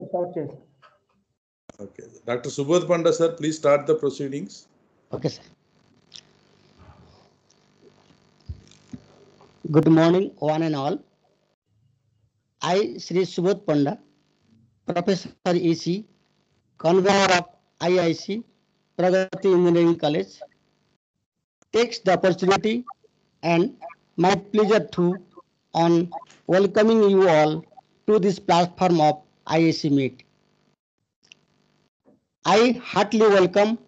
Okay. Dr. Subodh Panda, sir, please start the proceedings. Okay, sir. Good morning, one and all. I, Sri Subodh Panda, Professor EC, Convener of IIC, Pragati Engineering College, takes the opportunity and my pleasure to on welcoming you all to this platform of IIC Meet. I heartily welcome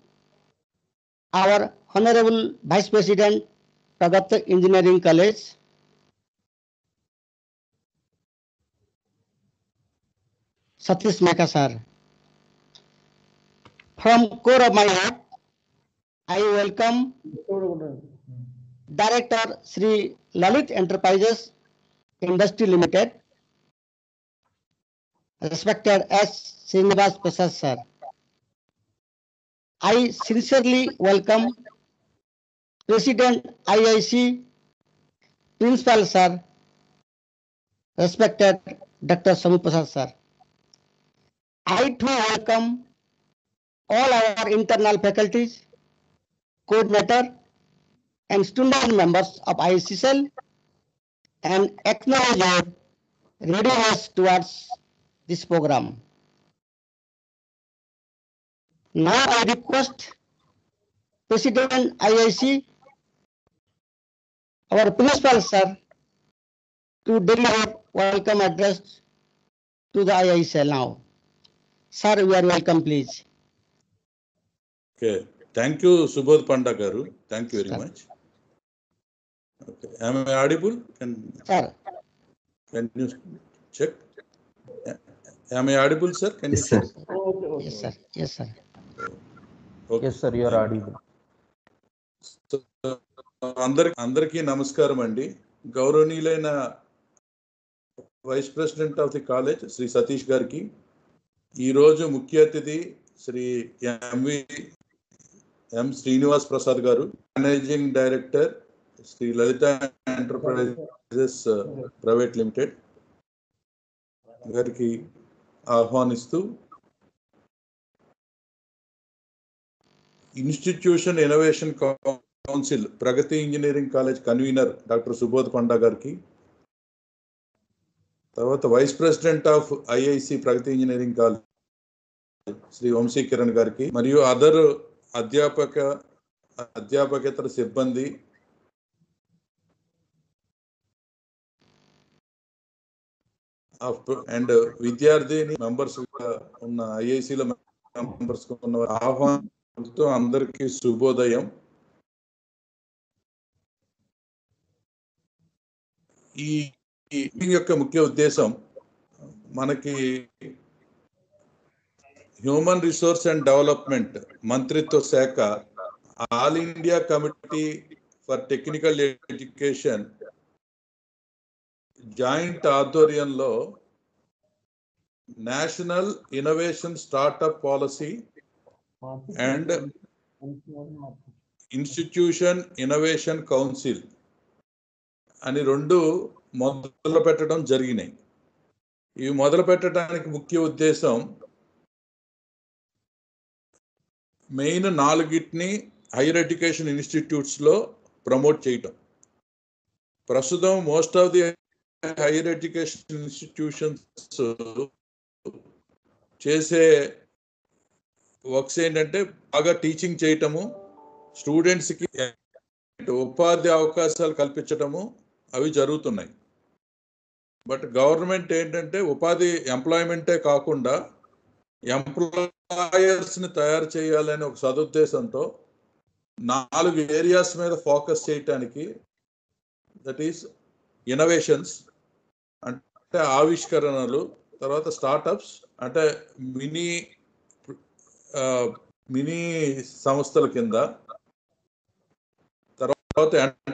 our Honorable Vice President, Pragati Engineering College, Satish Meka sir. From core of my heart, I welcome Director Sri Lalit Enterprises Industry Limited, respected S. Srinivas Prasad sir. I sincerely welcome President IIC Principal sir, respected Dr. Samu Prasad sir. I too welcome all our internal faculties, coordinator and student members of IICL and acknowledge your readiness towards this program. Now I request President IIC, our Principal sir, to deliver welcome address to the IICL now. Sir, you are welcome, please. Okay. Thank you, Subodh Panda Garu. Thank you very much. Okay. Am I audible? Sir. Can you check? Am I audible, sir? Can Yes, you sir. check? Yes, sir. Yes, sir. Okay. Yes, sir. You are audible. So, అందరికీ నమస్కారం అండి. గౌరవనీయులైన vice president of the college Shri Satish గారికి, ఈరోజు ముఖ్య అతిథి Shri M Srinivas Prasad గారు, managing director Shri Lalitha enterprises private limited గారికి ఆహ్వానిస్తూ, institution innovation council Pragati engineering college convener doctor Subodh Panda గారికి, తర్వాత vice president of IIC Pragati engineering college Shri Vamsi Kiran గారికి, మరియు అదర్ అధ్యాపకేతర సిబ్బంది, అండ్ విద్యార్థి మెంబర్స్ ఉన్న ఐఐసిలో మెంబర్స్ ఉన్న ఆహ్వానంతో అందరికీ శుభోదయం. ఈ మీటింగ్ యొక్క ముఖ్య ఉద్దేశం, మనకి హ్యూమన్ రిసోర్స్ అండ్ డెవలప్మెంట్ మంత్రిత్వ శాఖ all India committee for technical education joint ఆధ్వర్యంలో national innovation startup policy and institution innovation council అని రెండు మొదలు పెట్టడం జరిగినాయి. ఇవి మొదలు పెట్టడానికి ముఖ్య ఉద్దేశం, మెయిన్ 4 హైయర్ ఎడ్యుకేషన్ ఇన్స్టిట్యూట్స్లో ప్రమోట్ చేయటం. ప్రస్తుతం most of the higher education institutions చేసే వర్క్స్ ఏంటంటే బాగా టీచింగ్ చేయటము, స్టూడెంట్స్కి ఉపాధి అవకాశాలు కల్పించటము, అవి జరుగుతున్నాయి. బట్ గవర్నమెంట్ ఏంటంటే ఉపాధి ఎంప్లాయ్మెంటే కాకుండా ఎంప్లాయర్స్ని తయారు చేయాలనే ఒక సదుద్దేశంతో 4 ఏరియాస్ మీద ఫోకస్ చేయటానికి, దట్ ఈస్ ఇన్నోవేషన్స్ అంటే ఆవిష్కరణలు, తర్వాత స్టార్టప్స్ అంటే మినీ సంస్థల కింద,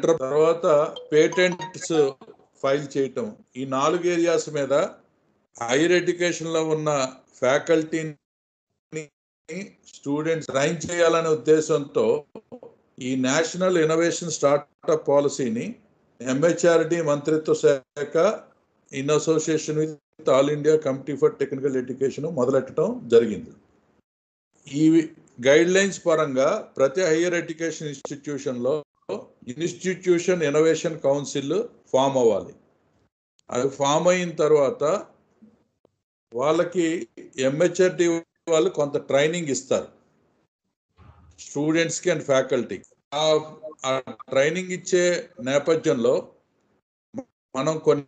తర్వాత పేటెంట్స్ ఫైల్ చేయటం. ఈ 4 ఏరియాస్ మీద హైయర్ ఎడ్యుకేషన్లో ఉన్న ఫ్యాకల్టీని స్టూడెంట్స్ ట్రైన్ చేయాలనే ఉద్దేశంతో ఈ నేషనల్ ఇన్నోవేషన్ స్టార్టప్ పాలసీని ఎంహెచ్ఆర్డి మంత్రిత్వ శాఖ in association with all India committee for technical education మొదలెట్టడం జరిగింది. ఈ గైడ్ లైన్స్ పరంగా ప్రతి హైయర్ ఎడ్యుకేషన్ ఇన్స్టిట్యూషన్లో ఇన్స్టిట్యూషన్ ఇన్నోవేషన్ కౌన్సిల్ ఫామ్ అవ్వాలి. అది ఫామ్ అయిన తర్వాత వాళ్ళకి ఎంహెచ్ఆర్డి వాళ్ళు కొంత ట్రైనింగ్ ఇస్తారు స్టూడెంట్స్కి అండ్ ఫ్యాకల్టీకి. ఆ ట్రైనింగ్ ఇచ్చే నేపథ్యంలో మనం కొన్ని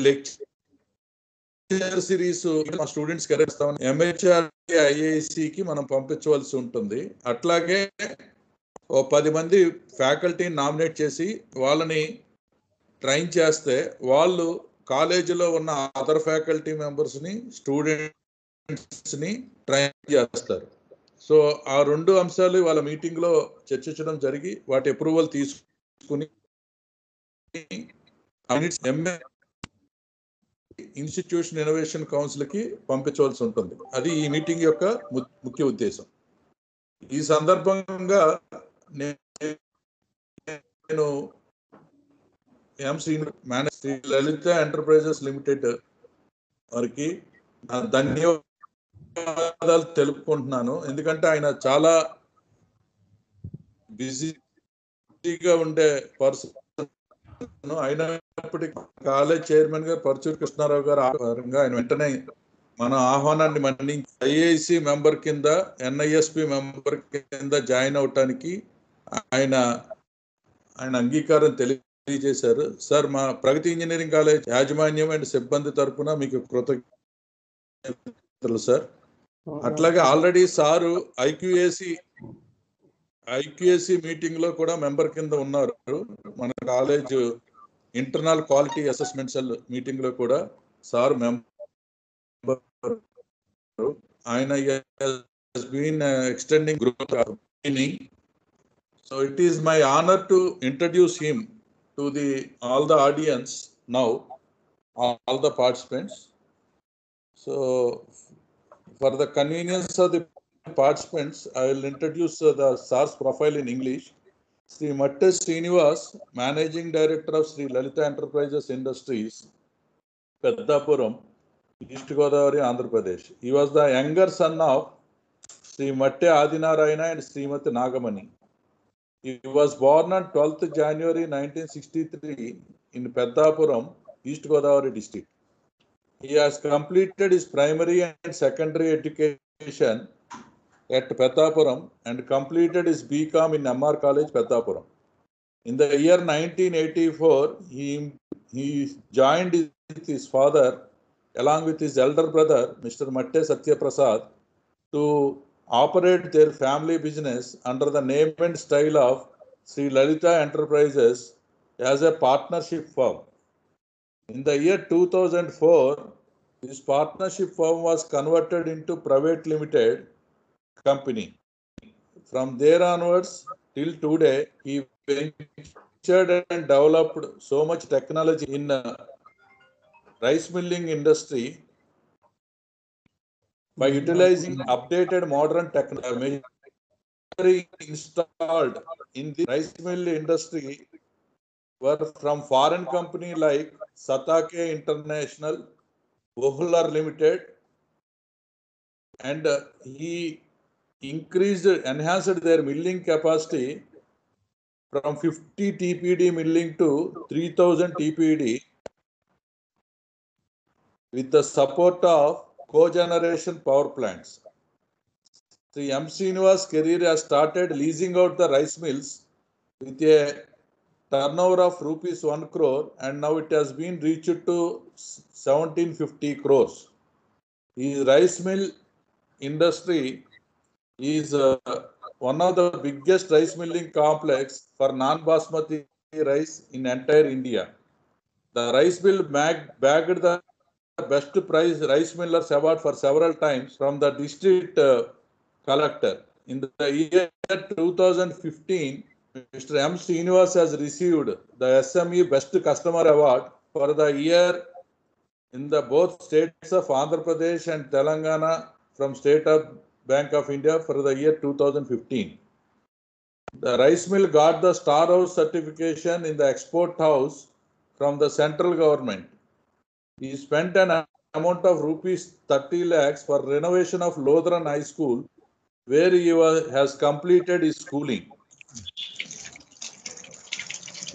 లెక్చర్ సిరీస్ మా స్టూడెంట్స్ కి ఎంహెచ్ఆర్డి ఐఐసికి మనం పంపించవలసి ఉంటుంది. అట్లాగే ఓ 10 మంది ఫ్యాకల్టీని నామినేట్ చేసి వాళ్ళని ట్రైన్ చేస్తే వాళ్ళు కాలేజీలో ఉన్న అదర్ ఫ్యాకల్టీ మెంబర్స్ని స్టూడెంట్స్ని ట్రైన్ చేస్తారు. సో ఆ 2 అంశాలు వాళ్ళ మీటింగ్లో చర్చించడం జరిగి వాటి అప్రూవల్ తీసుకుని ఇన్స్టిట్యూషన్ ఇన్నోవేషన్ కౌన్సిల్కి పంపించవలసి ఉంటుంది. అది ఈ మీటింగ్ యొక్క ముఖ్య ఉద్దేశం. ఈ సందర్భంగా నేను శ్రీ లలిత ఎంటర్ప్రైజెస్ లిమిటెడ్ వారికి ధన్యవాదాలు తెలుపుకుంటున్నాను. ఎందుకంటే ఆయన చాలా బిజీగా ఉండే పర్సన్. అయినప్పటికీ కాలేజ్ చైర్మన్ గారు పరచూరి కృష్ణారావు గారు ఆయన వెంటనే మన ఆహ్వానాన్ని మన్నించి ఐఐసి మెంబర్ కింద ఎన్ఐఎస్పి మెంబర్ కింద జాయిన్ అవటానికి ఆయన అంగీకారం తెలియజేశారు. సార్, మా ప్రగతి ఇంజనీరింగ్ కాలేజ్ యాజమాన్యం అండ్ సిబ్బంది తరఫున మీకు కృతజ్ఞతలు సార్. అట్లాగే ఆల్రెడీ సారు ఐక్యూఏసి మీటింగ్ లో కూడా మెంబర్ కింద ఉన్నారు. మన college internal quality assessment cell meeting లో కూడా సార్ మెంబర్. ఆయన has been extending group training. So it is my honor to introduce him to all the audience now, all the participants. So for the convenience of the participants, I will introduce the SAR's profile in English. Sri Matte Srinivas, Managing Director of Sri Lalita Enterprises Industries, Peddapuram, East Godavari, Andhra Pradesh. He was the younger son of Sri Matte Adinarayana and Srimati Nagamani. He was born on 12th January 1963 in Peddapuram, East Godavari district. He has completed his primary and secondary education at Peddapuram and completed his BCom in MR College, Peddapuram. In the year 1984, he joined with his father along with his elder brother, Mr. Matte Satya Prasad, to operate their family business under the name and style of Sri Lalita Enterprises as a partnership firm. In the year 2004, this partnership firm was converted into private limited company. From there onwards till today, he ventured and developed so much technology in rice milling industry by utilizing updated modern technology installed in the rice mill industry were from foreign company like Satake International, Bohular Limited, and he enhanced their milling capacity from 50 TPD milling to 3000 TPD with the support of cogeneration power plants. The M. Srinivas career has started leasing out the rice mills with a turnover of rupees 1 crore and now it has been reached to 1750 crores. His rice mill industry is one of the biggest rice milling complex for non-basmati rice in entire India. The rice mill bagged the best prize rice millers award for several times from the district collector. In the year 2015, Mr. M. Srinivas has received the SME Best Customer Award for the year in the both states of Andhra Pradesh and Telangana from State of Bank of India for the year 2015. The rice mill got the Star House certification in the Export House from the central government. He spent an amount of rupees 30 lakhs for renovation of Lodran High School, where he has completed his schooling.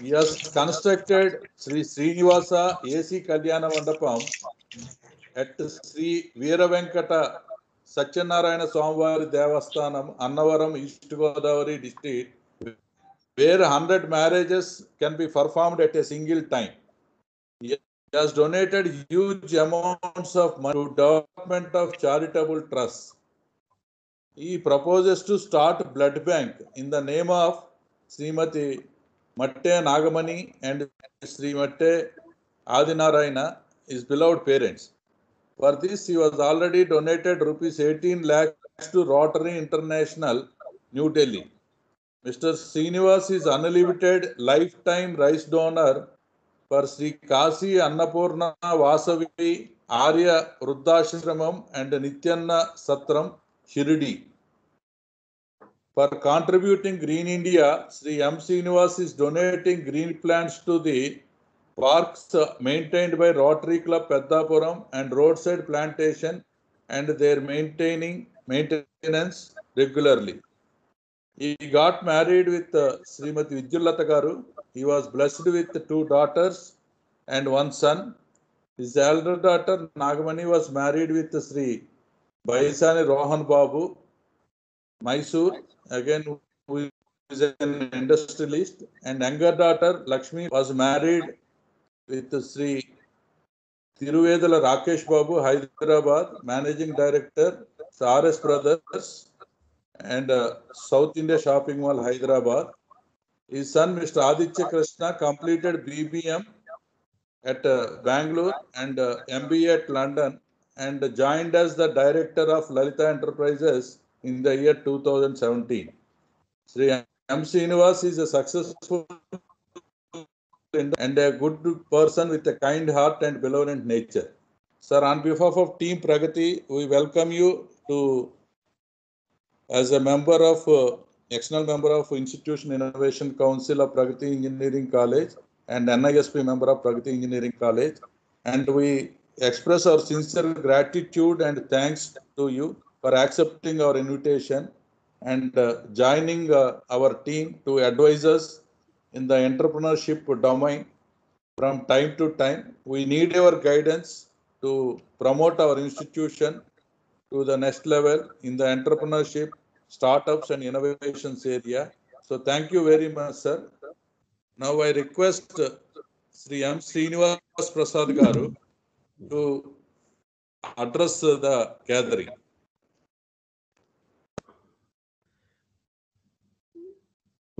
He has constructed Sri Srinivasa AC Kalyana Mandapam at Sri Veeravenkata Satyanarayana Swamivari Devasthanam, Annavaram, East Godavari district, where 100 marriages can be performed at a single time. He has donated huge amounts of money to development of charitable trusts. He proposes to start blood bank in the name of Srimati Matte Nagamani and Sri Matte Adinarayana, his beloved parents. For this, he was already donated rupees 18 lakhs to Rotary International, New Delhi. Mr. Srinivas is unlimited lifetime rice donor for Sri Kasi Annapurna Vasavi Arya Vruddhashramam and Nityanna Satram, Shirdi. For contributing Green India, Sri M. Srinivas is donating green plants to the parks maintained by Rotary Club Peddapuram and roadside plantation and their maintenance regularly. He got married with Srimati Vidyullata Garu. He was blessed with 2 daughters and 1 son. His elder daughter Nagamani was married with Sri Baisani Rohan Babu, Mysore, again who is an industrialist, and younger daughter Lakshmi was married with Sri Tiruvedala Rakesh Babu, Hyderabad, Managing Director, RS Brothers and South India Shopping Mall, Hyderabad. His son, Mr. Aditya Krishna, completed BBM at Bangalore and MBA at London and joined as the Director of Lalita Enterprises in the year 2017. Sri M. Srinivas is a successful and a good person with a kind heart and benevolent nature. Sir, on behalf of Team Pragati, we welcome you to as a member of external member of Institution Innovation Council of Pragati Engineering College and NISP member of Pragati Engineering College, and we express our sincere gratitude and thanks to you for accepting our invitation and joining our team to advise us in the entrepreneurship domain from time to time. We need your guidance to promote our institution to the next level in the entrepreneurship, startups and innovations area. So thank you very much, sir. Now I request Sri M. Srinivas Prasad Garu to address the gathering.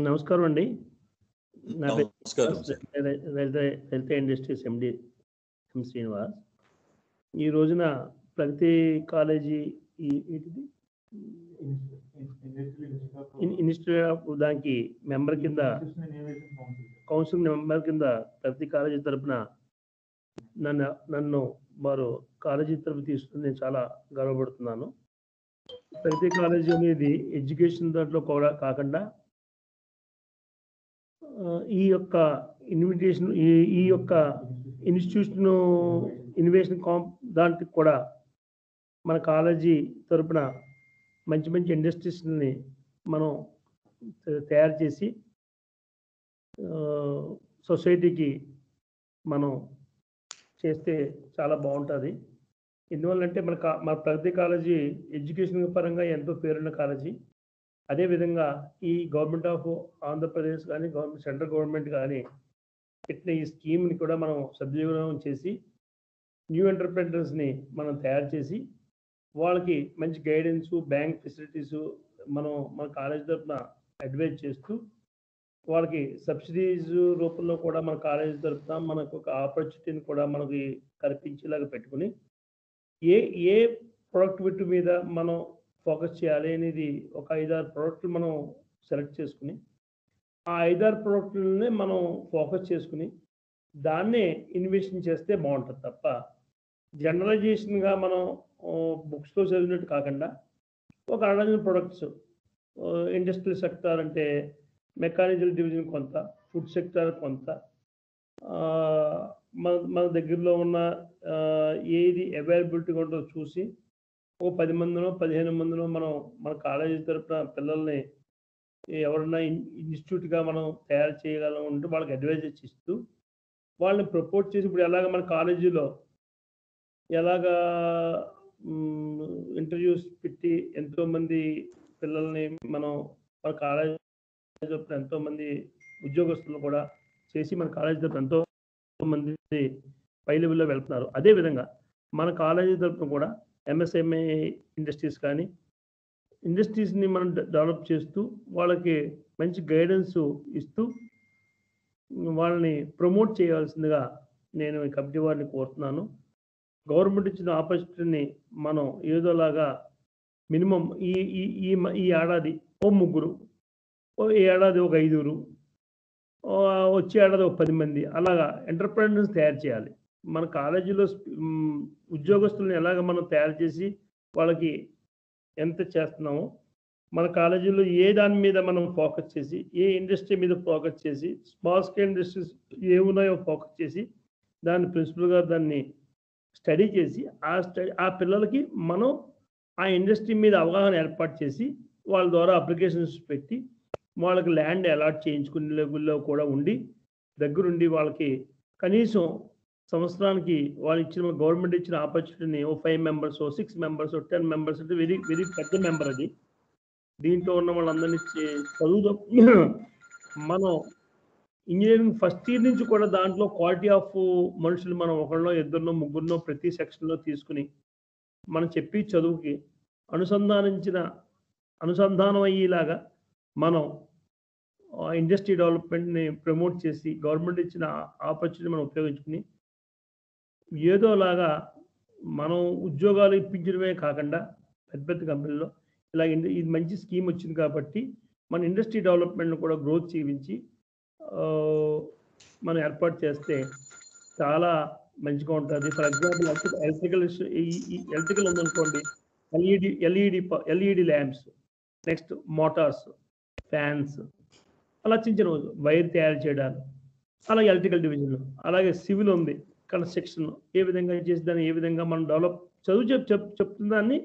నమస్కారం అండి. నా పేరు నమస్కారం sir. Health industries ఎండి ఎం శ్రీనివాస్. ఈ రోజున ప్రగతి college institute of దానికి member కింద council member కింద ప్రగతి కాలేజీ తరఫున నన్ను వారు కాలేజీ తరఫు తీసుకుని నేను చాలా గర్వపడుతున్నాను. ప్రగతి కాలేజీ అనేది ఎడ్యుకేషన్ దాంట్లో కూడా కాకుండా ఈ యొక్క ఇన్విటేషన్ ఈ యొక్క ఇన్స్టిట్యూషన్ ఇన్వేషన్ దాంట్లో కూడా మన కాలేజీ తరపున మంచి మంచి ఇండస్ట్రీస్ని మనం తయారు చేసి సొసైటీకి మనం చేస్తే చాలా బాగుంటుంది. ఎందువల్లంటే మన ప్రగతి కాలేజీ ఎడ్యుకేషన్ పరంగా ఎంతో పేరున్న కాలేజీ. అదేవిధంగా ఈ గవర్నమెంట్ ఆఫ్ ఆంధ్రప్రదేశ్ కానీ సెంట్రల్ గవర్నమెంట్ కానీ పెట్టిన ఈ స్కీమ్ని కూడా మనం సద్వినియోగం చేసి న్యూ ఎంటర్ప్రెనర్స్ని మనం తయారు చేసి వాళ్ళకి మంచి గైడెన్స్, బ్యాంక్ ఫెసిలిటీసు మన కాలేజ్ తరఫున అడ్వైజ్ చేస్తూ వాళ్ళకి సబ్సిడీస్ రూపంలో కూడా మన కాలేజ్ తరఫున మనకు ఒక ఆపర్చునిటీని కూడా మనకి కల్పించేలాగా పెట్టుకుని ఏ ప్రొడక్టివిటీ మీద మనం ఫోకస్ చేయాలి అనేది ఒక 5-6 ప్రోడక్ట్లు మనం సెలెక్ట్ చేసుకుని ఆ 5-6 ప్రోడక్ట్లనే మనం ఫోకస్ చేసుకుని దాన్నే ఇన్వెస్ట్ చేస్తే బాగుంటుంది తప్ప జనరలైజేషన్గా మనం బుక్స్లో చదివినట్టు కాకుండా ఒక 100 ప్రొడక్ట్స్ ఇండస్ట్రియల్ సెక్టార్ అంటే మెకానికల్ డివిజన్ కొంత, ఫుడ్ సెక్టార్ కొంత, మన దగ్గరలో ఉన్న ఏది అవైలబిలిటీగా ఉంటుందో చూసి ఓ 10 మందినో 15 మందినో మనం మన కాలేజీ తరపున పిల్లల్ని ఎవరన్నా ఇన్స్టిట్యూట్గా మనం తయారు చేయగలం ఉంటే వాళ్ళకి అడ్వైజెస్ ఇస్తూ వాళ్ళని ప్రపోజ్ చేసి ఇప్పుడు ఎలాగ మన కాలేజీలో ఎలాగా ఇంటర్వ్యూస్ పెట్టి ఎంతోమంది పిల్లల్ని మనం మన కాలేజీ తరపున ఎంతోమంది ఉద్యోగస్తులు కూడా చేసి మన కాలేజీ తరపున ఎంతో మంది పై లెవెల్లో వెళ్తున్నారు. అదేవిధంగా మన కాలేజీ తరపున కూడా ఎంఎస్ఎంఈ ఇండస్ట్రీస్ కానీ ఇండస్ట్రీస్ని మనం డెవలప్ చేస్తూ వాళ్ళకి మంచి గైడెన్స్ ఇస్తూ వాళ్ళని ప్రమోట్ చేయాల్సిందిగా నేను ఈ కమిటీ వారిని కోరుతున్నాను. గవర్నమెంట్ ఇచ్చిన ఆపర్చునిటీని మనం ఏదోలాగా మినిమం ఈ ఏడాది ఓ 3, ఈ ఏడాది ఒక 5, వచ్చే ఏడాది ఒక 10 మంది అలాగా ఎంటర్ప్రెన్యూర్స్ తయారు చేయాలి. మన కాలేజీలో ఉద్యోగస్తులను ఎలాగ మనం తయారు చేసి వాళ్ళకి ఎంత చేస్తున్నామో మన కాలేజీలో ఏ దాని మీద మనం ఫోకస్ చేసి ఏ ఇండస్ట్రీ మీద ఫోకస్ చేసి స్మాల్ స్కేల్ ఇండస్ట్రీస్ ఏ ఉన్నాయో ఫోకస్ చేసి దాన్ని ప్రిన్సిపల్ గారు దాన్ని స్టడీ చేసి ఆ పిల్లలకి మనం ఆ ఇండస్ట్రీ మీద అవగాహన ఏర్పాటు చేసి వాళ్ళ ద్వారా అప్లికేషన్స్ పెట్టి వాళ్ళకి ల్యాండ్ అలాట్ చేయించుకునే లెవెల్లో కూడా ఉండి దగ్గరుండి వాళ్ళకి కనీసం సంవత్సరానికి వాళ్ళు ఇచ్చిన గవర్నమెంట్ ఇచ్చిన ఆపర్చునిటీని ఓ 5 మెంబర్స్ 6 మెంబర్స్ 10 మెంబర్స్ అంటే వెరీ వెరీ పెద్ద మెంబర్ అది. దీంట్లో ఉన్న వాళ్ళందరినీ చదువుతో మనం ఇంజనీరింగ్ ఫస్ట్ ఇయర్ నుంచి కూడా దాంట్లో క్వాలిటీ ఆఫ్ మనుషులు మనం ఒకళ్ళో 2, 3 ప్రతి సెక్షన్లో తీసుకుని మనం చెప్పి చదువుకి అనుసంధానం అయ్యేలాగా మనం ఇండస్ట్రీ డెవలప్మెంట్ని ప్రమోట్ చేసి గవర్నమెంట్ ఇచ్చిన ఆపర్చునిటీ మనం ఉపయోగించుకుని ఏదోలాగా మనం ఉద్యోగాలు ఇప్పించడమే కాకుండా పెద్ద పెద్ద కంపెనీల్లో ఇలా ఇది మంచి స్కీమ్ వచ్చింది కాబట్టి మన ఇండస్ట్రీ డెవలప్మెంట్ను కూడా గ్రోత్ చేయించి మనం ఏర్పాటు చేస్తే చాలా మంచిగా ఉంటుంది. ఫర్ ఎగ్జాంపుల్ ఎలక్ట్రికల్ ఉందనుకోండి, LED lamps, next Motors, fans, అలా చిన్న వైర్ తయారు చేయడాలు, అలాగే ఎలక్ట్రికల్ డివిజన్, అలాగే సివిల్ ఉంది, కన్స్ట్రక్షన్ ఏ విధంగా చేసి దాన్ని ఏ విధంగా మనం డెవలప్ చెప్తున్న దాన్ని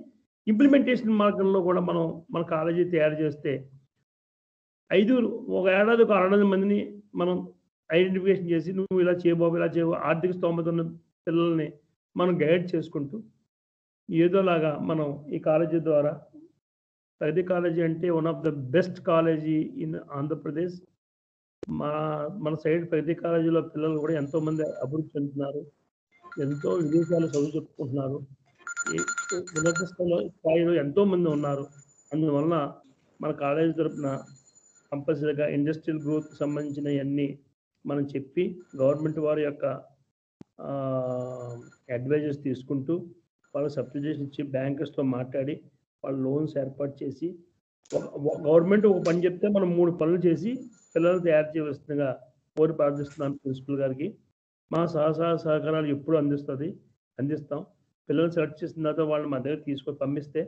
ఇంప్లిమెంటేషన్ మార్గంలో కూడా మనం మన కాలేజీ తయారు చేస్తే ఒక ఏడాది 600 మందిని మనం ఐడెంటిఫికేషన్ చేసి నువ్వు ఇలా చేయబోవు ఇలా చేయబో ఆర్థిక స్తోమత ఉన్న పిల్లల్ని మనం గైడ్ చేసుకుంటూ ఏదోలాగా మనం ఈ కాలేజీ ద్వారా ప్రగతి కాలేజీ అంటే one of the best college in Andhra Pradesh. మన సైడ్ ప్రగతి కాలేజీలో పిల్లలు కూడా ఎంతోమంది అభివృద్ధి చెందుతున్నారు, ఎంతో విదేశాలు చదువు చెప్పుకుంటున్నారు, ఉన్నత స్థాయిలో ఎంతోమంది ఉన్నారు. అందువలన మన కాలేజీ తరఫున కంపల్సరీగా ఇండస్ట్రియల్ గ్రోత్కి సంబంధించినవన్నీ మనం చెప్పి గవర్నమెంట్ వారి యొక్క అడ్వైజెస్ తీసుకుంటూ వాళ్ళ సబ్సిడీస్ ఇచ్చి బ్యాంకర్స్తో మాట్లాడి వాళ్ళ లోన్స్ ఏర్పాటు చేసి గవర్నమెంట్ ఒక పని చెప్తే మనం 3 పనులు చేసి పిల్లలు తయారు చేయవలసిందిగా కోరి ప్రార్థిస్తున్నాను ప్రిన్సిపల్ గారికి. మా సహకారాలు ఎప్పుడు అందిస్తాం. పిల్లలు సెలెక్ట్ చేసిన తర్వాత వాళ్ళని మా దగ్గర తీసుకొని పంపిస్తే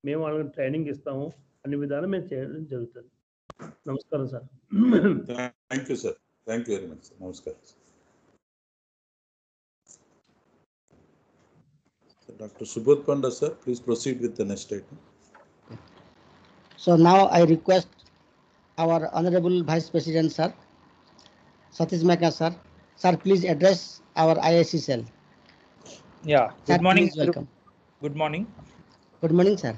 మేము వాళ్ళకి ట్రైనింగ్ ఇస్తాము. అన్ని విధాలు మేము చేయడం జరుగుతుంది. నమస్కారం sir. Thank you sir. Thank you very much sir. నమస్కారం. Dr. Subodh Panda sir, please proceed with the next item. So now I request our Honorable Vice President sir, Satish Mehta sir. Sir, please address our IIC cell. Yeah. Good sir, morning. Welcome. Good morning. Good morning sir.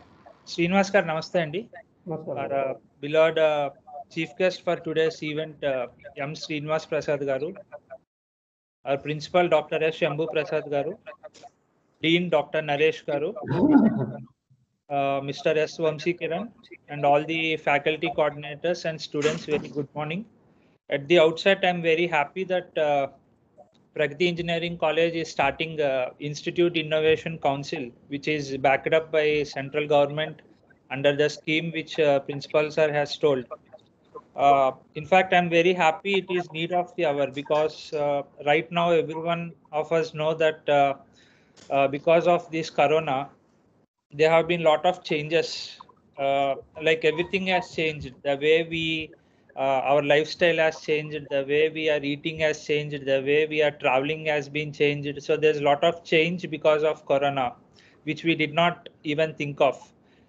Srinivas garu namaste andi. Our beloved chief guest for today's event, M. Srinivas Prasad garu. Our principal Dr. S. Shambhu Prasad garu. Dean Dr. Naresh garu. Mr. S. Vamsi Kiran and all the faculty coordinators and students, very good morning. At the outset, I am very happy that Pragati Engineering College is starting Institute Innovation Council, which is backed up by central government under the scheme which Principal Sir has told. In fact, I am very happy it is need of the hour because right now everyone of us know that because of this corona, there have been lot of changes. Like everything has changed. The way we our lifestyle has changed, the way we are eating has changed, the way we are traveling has been changed. So there's a lot of change because of Corona, which we did not even think of.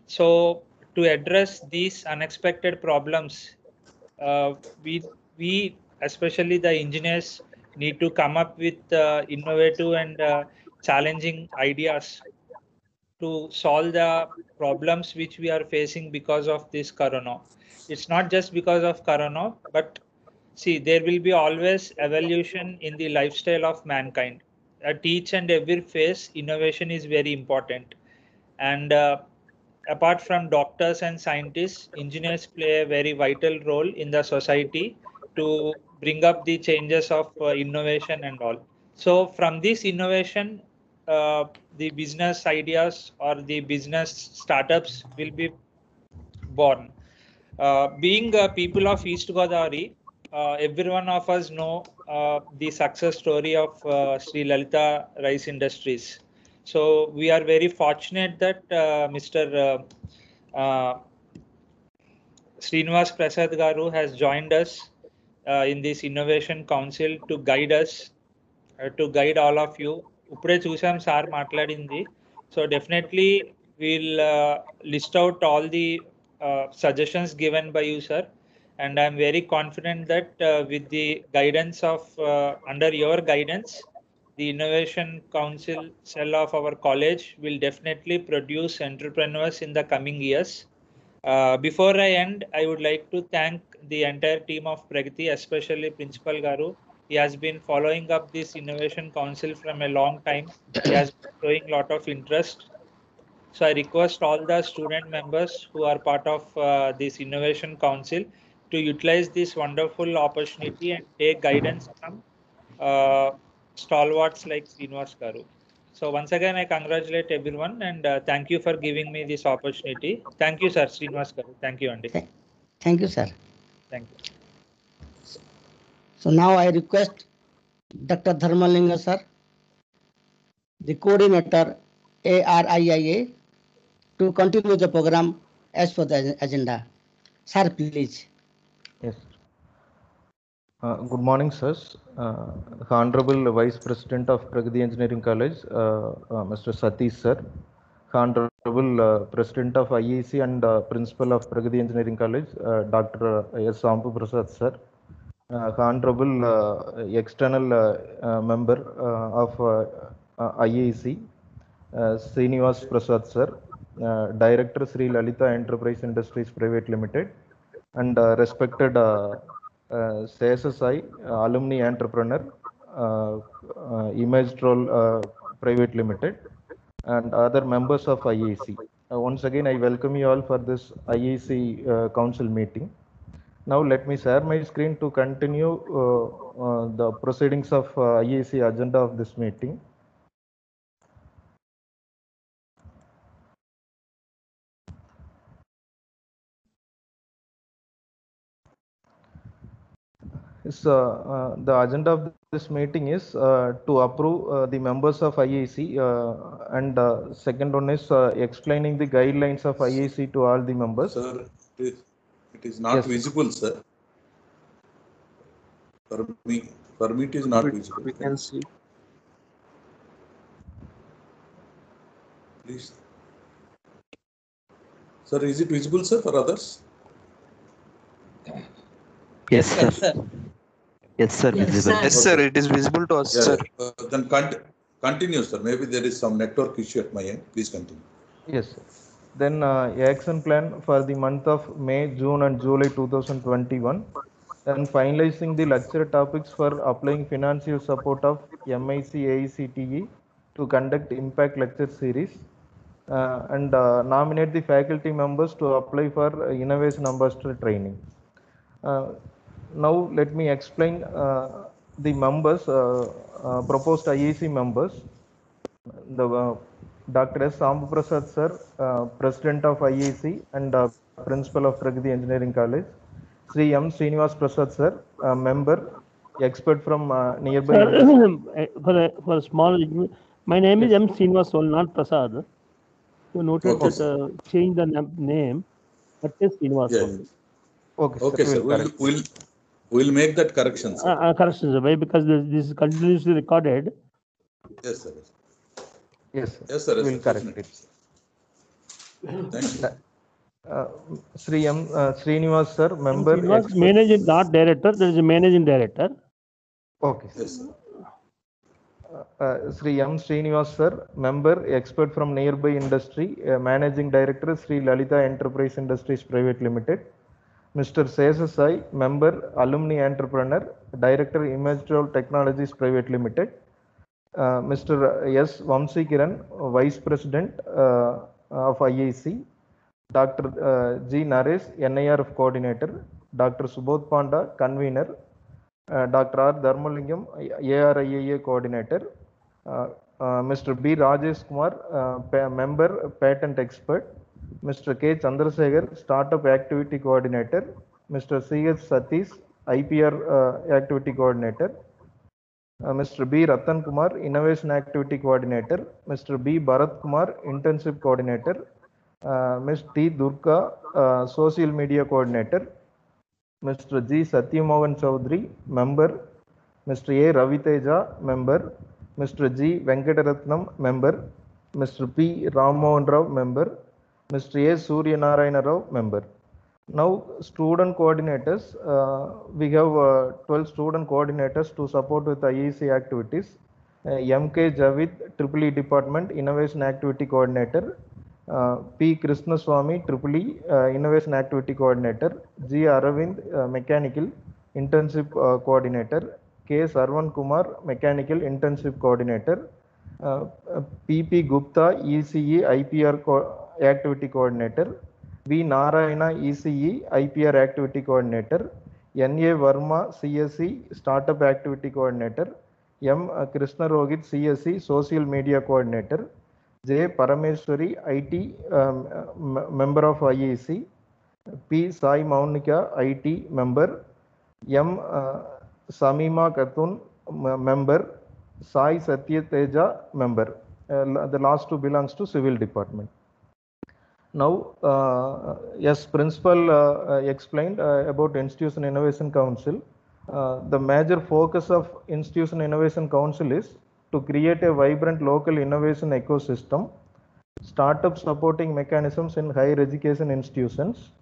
So to address these unexpected problems, we especially the engineers need to come up with innovative and challenging ideas to solve the problems which we are facing because of this Corona. It's not just because of Corona, but see, there will be always evolution in the lifestyle of mankind. At each and every phase, innovation is very important. And apart from doctors and scientists, engineers play a very vital role in the society to bring up the changes of innovation and all. So from this innovation, the business ideas or the business startups will be born. Being people of East Godavari, every one of us know the success story of Sri Lalita Rice Industries. So we are very fortunate that Mr. Srinivas Prasad Garu has joined us in this Innovation Council to guide us, to guide all of you. ఇప్పుడే చూసాం sir మాట్లాడింది. So definitely we'll list out all the suggestions given by you, sir. And I'm very confident that with the guidance of, under your guidance, the Innovation Council cell of our college will definitely produce entrepreneurs in the coming years. Before I end, I would like to thank the entire team of Pragati, especially Principal Garu. He has been following up this Innovation Council from a long time. He has been showing a lot of interest. So I request all the student members who are part of this Innovation Council to utilize this wonderful opportunity and take guidance from stalwarts like Srinivas Garu. So once again, I congratulate everyone and thank you for giving me this opportunity. Thank you, sir, Srinivas Garu. Thank you, Andy. Thank you, sir. Thank you. So now I request Dr. Dharmalinga, sir, the coordinator ARIIA, to continue the program as per the agenda. Sir, please. Yes. Good morning, sirs. Honorable Vice President of Pragati Engineering College, Mr. Satish, sir. Honorable President of IEC and Principal of Pragati Engineering College, Dr. S. Sampu Prasad, sir. Honorable External Member of IEC, Srinivas Prasad, sir. Director Sri Lalita Enterprise Industries Private Limited, and respected CSSI alumni entrepreneur, Image Troll Private Limited, and other members of IEC. Once again, I welcome you all for this IEC council meeting. Now let me share my screen to continue the proceedings of IEC agenda of this meeting. So the agenda of this meeting is to approve the members of IEC, and second one is explaining the guidelines of IEC to all the members. Sir, it is not Yes. visible, sir. For me, it is not visible. We can see. Please. Sir, is it visible, sir, for others? Yes, sir. Yes, sir. Visible. Yes, sir. It is visible to us, Yeah, sir. then continue, sir. Maybe there is some network issue at my end. Please continue. Yes, sir. Then action plan for the month of May, June and July 2021. Then finalizing the lecture topics for applying financial support of MIC AICTE to conduct impact lecture series, and nominate the faculty members to apply for innovation ambassador training. Now let me explain the members, proposed IEC members. The Dr. S. Sampu Prasad, sir, President of IEC and Principal of Pragati Engineering College. Sri M. Srinivas Prasad, sir, member, expert from nearby. For a small, my name is M. Srinivas, not Prasad. You noted Okay, that change the name, but is Srinivas Yes. only. Okay, sir. Okay, sir. We'll correct. We'll make that correction, sir. Correction, sir. Why? Because this is continuously recorded. Yes, sir. Yes, sir. Yes, sir. Yes, We'll sir. correct Definitely. it. Thank you. Sri M. Srinivas, sir, member. Srinivas, managing, not director. There is a managing director. Okay, sir. Yes, sir. Sri M. Srinivas, sir, member, expert from nearby industry, managing director, Sri Lalita Enterprise Industries Private Limited. Mr. Sesa Sai, member, alumni entrepreneur, director, Imagine Technologies Private Limited. Mr. S. Vamsi Kiran, vice president of IIC. Dr. G. Naresh, NIRF coordinator. Dr. Subodh Panda, convener. Dr. R. Dharmalingam, ARIA coordinator. Mr. B. Rajesh Kumar, member, patent expert. Mr. K. Chandrasekhar, startup activity coordinator. Mr. C. H. Satish, IPR activity coordinator. Mr. B. Ratan Kumar, innovation activity coordinator. Mr. B. Bharat Kumar, internship coordinator. Ms. T. Durga, social media coordinator. Mr. G. Satyamohan Chaudhary, member. Mr. A. Raviteja, member. Mr. G. Venkataratnam, member. Mr. P. Rammohan Rao, member. Mr. A. Surya Narayana Rao, member. Now, student coordinators, we have 12 student coordinators to support with IEC activities. MK Javid, EEE Department, Innovation Activity Coordinator. P. Krishnaswamy, EEE, Innovation Activity Coordinator. G. Aravind, Mechanical, Internship Coordinator. K. Sarvan Kumar, Mechanical, Internship Coordinator. PP Gupta, ECE, IPR Activity Coordinator. V. Narayana, ECE, IPR Activity Coordinator. N.A. Verma, CSE, Startup Activity Coordinator. M. Krishna Rohit, CSE, Social Media Coordinator. J. Parameshwari, IT, member of IEC. P. Sai Maunika, IT, member. M. Samima Khatun, member. Sai Satya Teja, member. The last two belongs to Civil Department. Now, yes, Principal explained about Institution Innovation Council. The major focus of Institution Innovation Council is to create a vibrant local innovation ecosystem, startup supporting mechanisms in higher education institutions,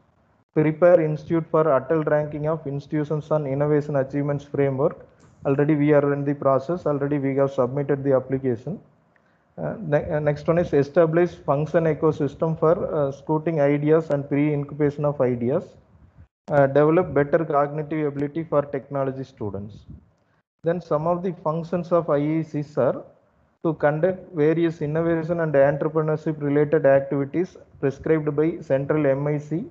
prepare institute for Atal ranking of institutions on innovation achievements framework. Already we are in the process, already we have submitted the application. Next one is establish function ecosystem for scouting ideas and pre-incubation of ideas. Develop better cognitive ability for technology students. Then some of the functions of IECs are to conduct various innovation and entrepreneurship related activities prescribed by central MIC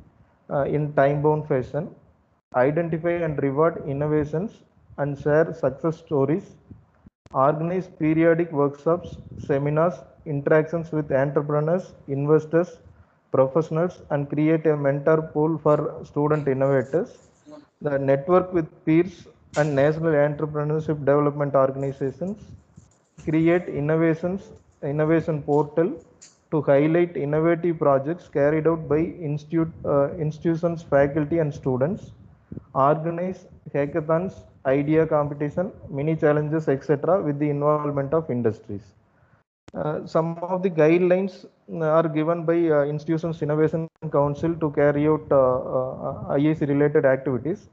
in time-bound fashion, identify and reward innovations and share success stories, organize periodic workshops, seminars, interactions with entrepreneurs, investors, professionals, and create a mentor pool for student innovators. The network with peers and national entrepreneurship development organizations, create innovation portal to highlight innovative projects carried out by institutions, faculty, and students, organize hackathons, idea competition, mini challenges, etc., with the involvement of industries. Some of the guidelines are given by Institutions Innovation Council to carry out IAC related activities.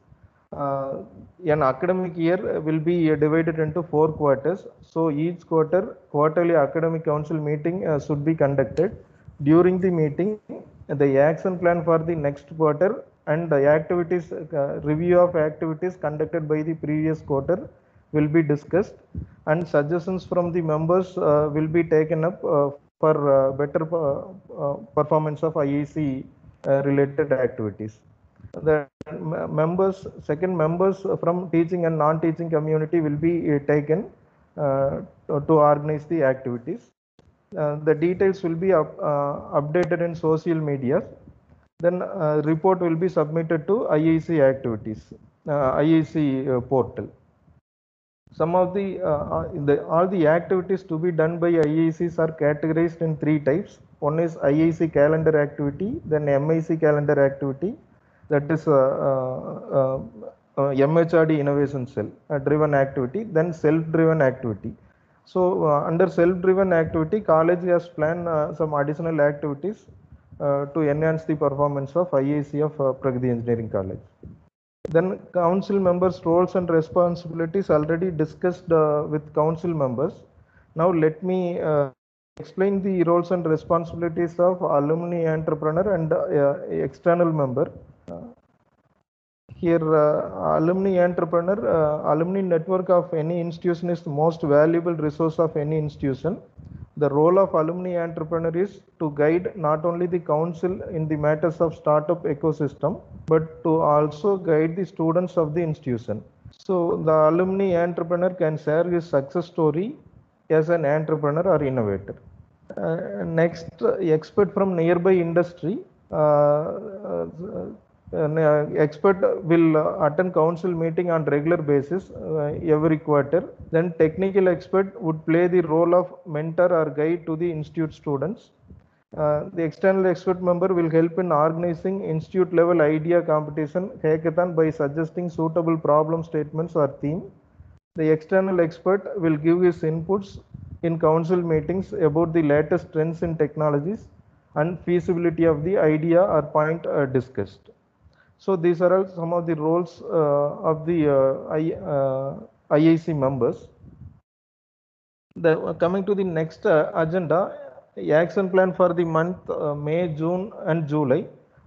An academic year will be divided into 4 quarters. So each quarterly academic council meeting should be conducted. During the meeting, the action plan for the next quarter and the activities, review of activities conducted by the previous quarter will be discussed, and suggestions from the members will be taken up for better performance of IEC related activities. The second members from teaching and non-teaching community will be taken to organize the activities. The details will be updated in social media. Then report will be submitted to IEC activities, IEC portal. Some of all the activities to be done by IECs are categorized in 3 types. One is IEC calendar activity, then MIC calendar activity, that is MHRD innovation cell driven activity, then self-driven activity. So under self-driven activity, college has planned some additional activities to enhance the performance of IIC of Pragati Engineering College. Then council members' roles and responsibilities already discussed with council members. Now let me explain the roles and responsibilities of alumni entrepreneur and external member. Here, alumni entrepreneur, alumni network of any institution is the most valuable resource of any institution. The role of alumni entrepreneur is to guide not only the council in the matters of startup ecosystem, but to also guide the students of the institution. So the alumni entrepreneur can share his success story as an entrepreneur or innovator. Next, expert from nearby industry. Expert will attend council meeting on regular basis every quarter. Then technical expert would play the role of mentor or guide to the institute students. The external expert member will help in organizing institute level idea competition hackathon by suggesting suitable problem statements or theme. The external expert will give his inputs in council meetings about the latest trends in technologies and feasibility of the idea or point discussed. So these are all some of the roles of the IIC members. Coming to the next agenda, action plan for the month May, June and July.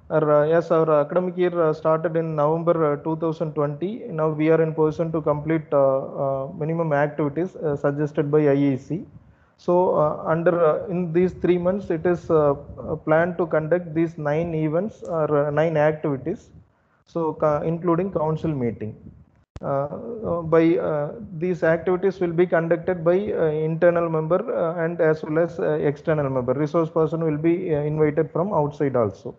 Yes, our academic year started in November 2020. Now we are in position to complete minimum activities suggested by IIC. So under in these 3 months, it is planned to conduct these 9 events or 9 activities. So including council meeting. These activities will be conducted by internal member and as well as external member. Resource person will be invited from outside also.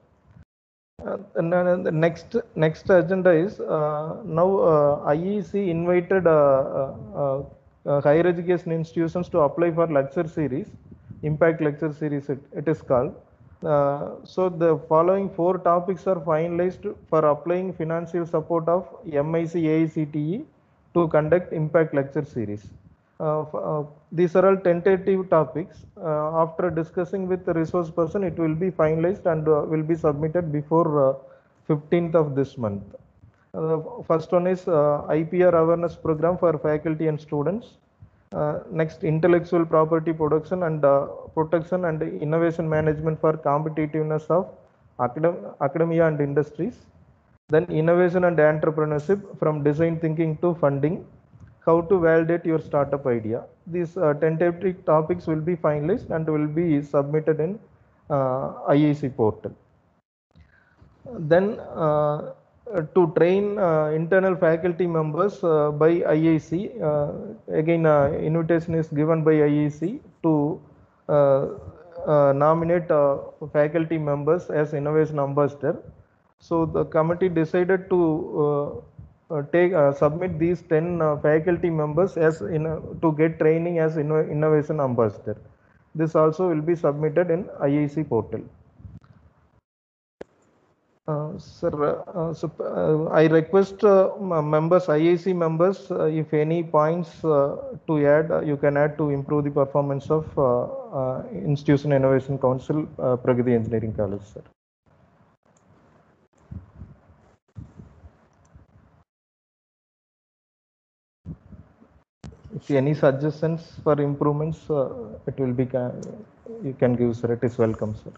And then the next agenda is now IEC invited higher education institutions to apply for lecture series, impact lecture series it is called. So the following 4 topics are finalized for applying financial support of MIC AICTE to conduct impact lecture series. These are all tentative topics. After discussing with the resource person, it will be finalized and will be submitted before 15th of this month. First one is IPR awareness program for faculty and students. Next, intellectual property production and protection and innovation management for competitiveness of academia and industries. Then innovation and entrepreneurship from design thinking to funding. How to validate your startup idea. These tentative topics will be finalized and will be submitted in IIC portal. Then to train internal faculty members by IIC, again invitation is given by IIC to nominate faculty members as innovation ambassador. So the committee decided to submit these 10 faculty members as to get training as innovation ambassador. This also will be submitted in IIC portal. Sir, I request members, IIC members, if any points to add, you can add to improve the performance of Institution Innovation Council, Pragati Engineering College, sir. If any suggestions for improvements, it will be you can give, sir. It is welcome, sir.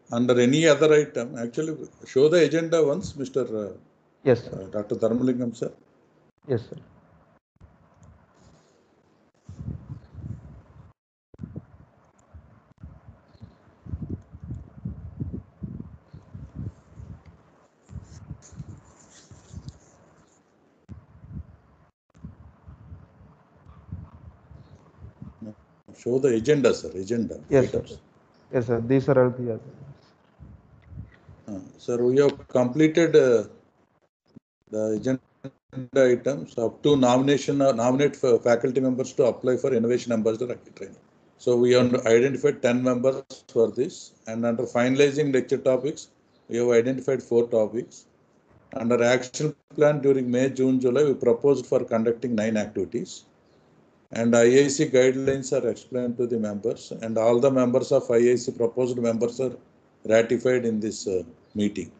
Under any other item, actually show the agenda once, Mr. Yes, sir. Dr. Dharmalingam, sir. Yes, sir. Show the agenda, sir. Agenda. Yes, sir. Yes, sir. These are all the others. Sir, we have completed the agenda items up to nominate for faculty members to apply for innovation ambassador training. So we have identified 10 members for this, and under finalizing lecture topics, we have identified 4 topics. Under action plan during May, June, July, we proposed for conducting 9 activities. And IIC guidelines are explained to the members, and all the members of IIC proposed members are ratified in this meeting.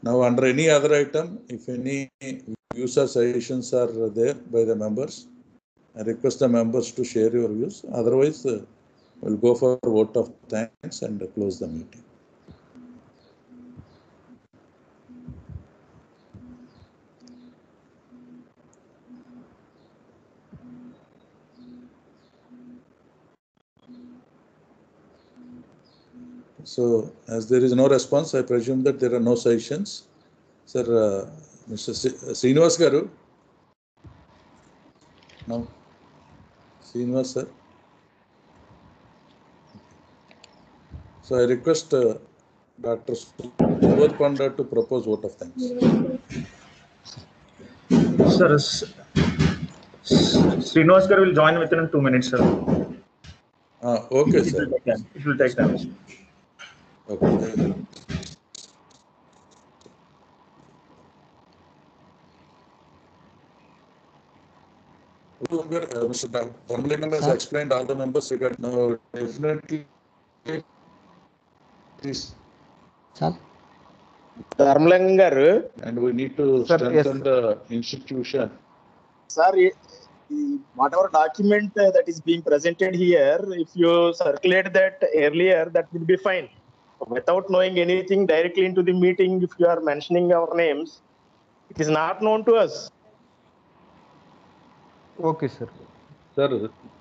Now, under any other item, if any views or suggestions are there by the members, I request the members to share your views. Otherwise, we'll go for a vote of thanks and close the meeting. So, as there is no response, I presume that there are no suggestions. Sir, Mr. Srinivas Garu? No? Srinivas, sir? So, I request Dr. Subodh Panda to propose vote of thanks. Sir, Srinivas Garu will join within 2 minutes, sir. Okay, sir. It will take time. Okay. Mr. Dhammalingam has explained all the members regarding now definitely. Please. Sir? Dharmalingam garu, And we need to strengthen the institution. sir, whatever document that is being presented here, if you circulate that earlier, that would be fine. Without knowing anything directly into the meeting, if you are mentioning our names, it is not known to us. Okay, sir. Sir,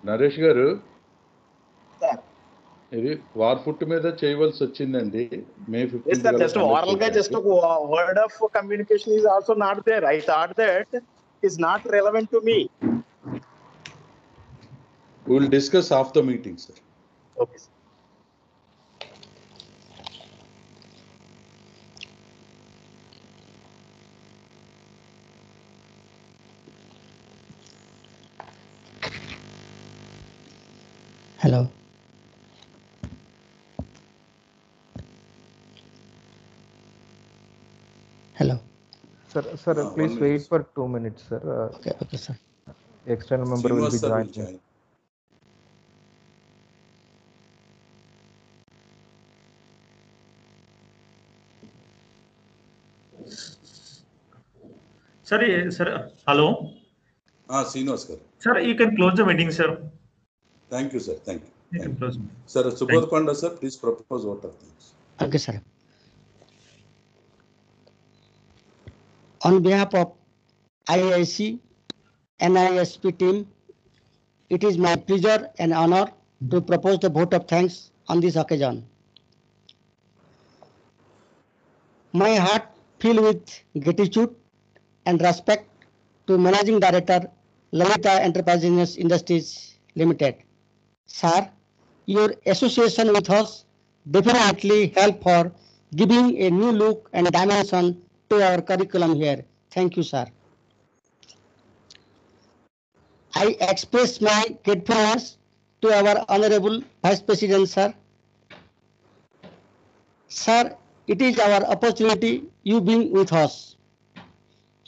Naresh garu, Sir. ఇది war foot మీద చేయవలసి వచ్చిందండి మే 15th. Yes, sir, just oral ga just a word of communication is also not there. I thought that is not relevant to me. We will discuss after the meeting, sir. Okay, sir. Hello. Hello. Sir, please wait for 2 minutes, sir. Okay, sir. External member will be Srinivas sir will joining. join. Sir, hello. Srinivas garu. Sir, you can close the meeting, sir. Thank you, sir. Thank you. You can close. Sir, Subodh Panda, sir, please propose vote of thanks. Okay, sir. On behalf of IIC NISP team, it is my pleasure and honor to propose the vote of thanks on this occasion. My heart filled with gratitude and respect to Managing Director Lalita Enterprises Industries Limited. Sir, your association with us definitely help for giving a new look and dimension to our curriculum here. Thank you, sir. I express my gratefulness to our Honorable Vice President, sir. Sir, it is our opportunity you being with us.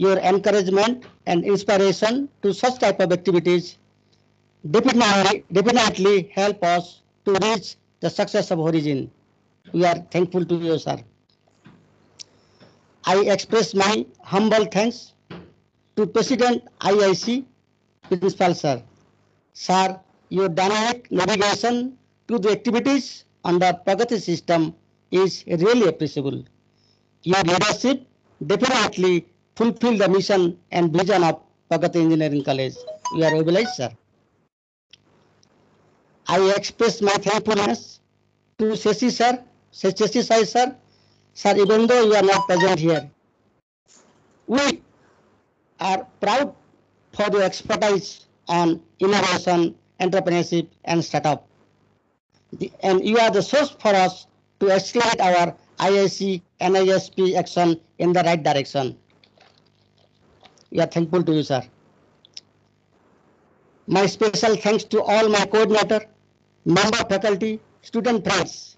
Your encouragement and inspiration to such type of activities definitely help us to reach the success of Origin. We are thankful to you, sir. I express my humble thanks to President IIC, Principal Sir. Sir, your dynamic navigation to the activities under Pragati system is really appreciable. Your leadership definitely fulfill the mission and vision of Pragati Engineering College. We are obliged, sir. I express my thankfulness to Shashi sir, Shashi Sai sir. Sir, even though you are not present here, we are proud for your expertise on innovation, entrepreneurship, and startup. And you are the source for us to accelerate our IIC NISP action in the right direction. We are thankful to you, sir. My special thanks to all my coordinator, member faculty, student friends.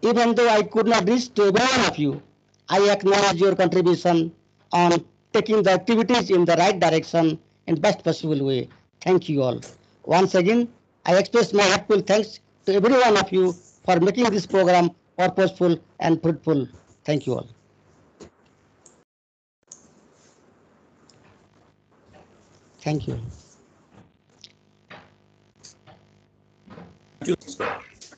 Even though I could not reach to every one of you, I acknowledge your contribution on taking the activities in the right direction in best possible way. Thank you all. Once again, I express my heartfelt thanks to every one of you for making this program purposeful and fruitful. Thank you all. Thank you.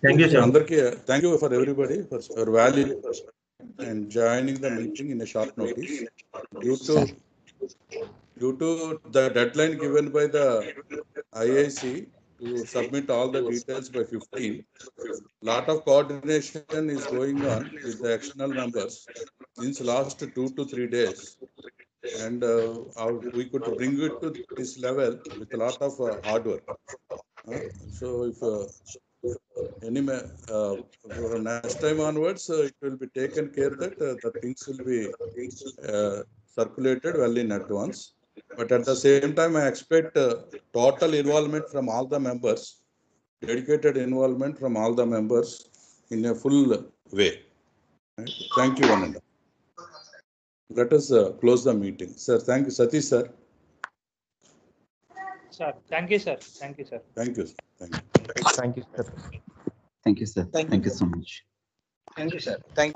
Thank you, sir. Thank you for everybody for your value and joining the meeting in a short notice. Due to the deadline given by the IIC to submit all the details by 15, lot of coordination is going on with the external members since last 2 to 3 days, and we could bring it to this level with a lot of hard work. So if from next time onwards, it will be taken care that the things will be circulated well in advance. But at the same time, I expect total involvement from all the members, dedicated involvement from all the members in a full way. Right? Thank you, one and all. Let us close the meeting. Sir, thank you. Satish, sir. Sir, thank you, sir. Thank you, sir. Thank you. Thank you. Thank you, sir. Thank you, sir. Thank you so much. Thank you, sir. Thank you.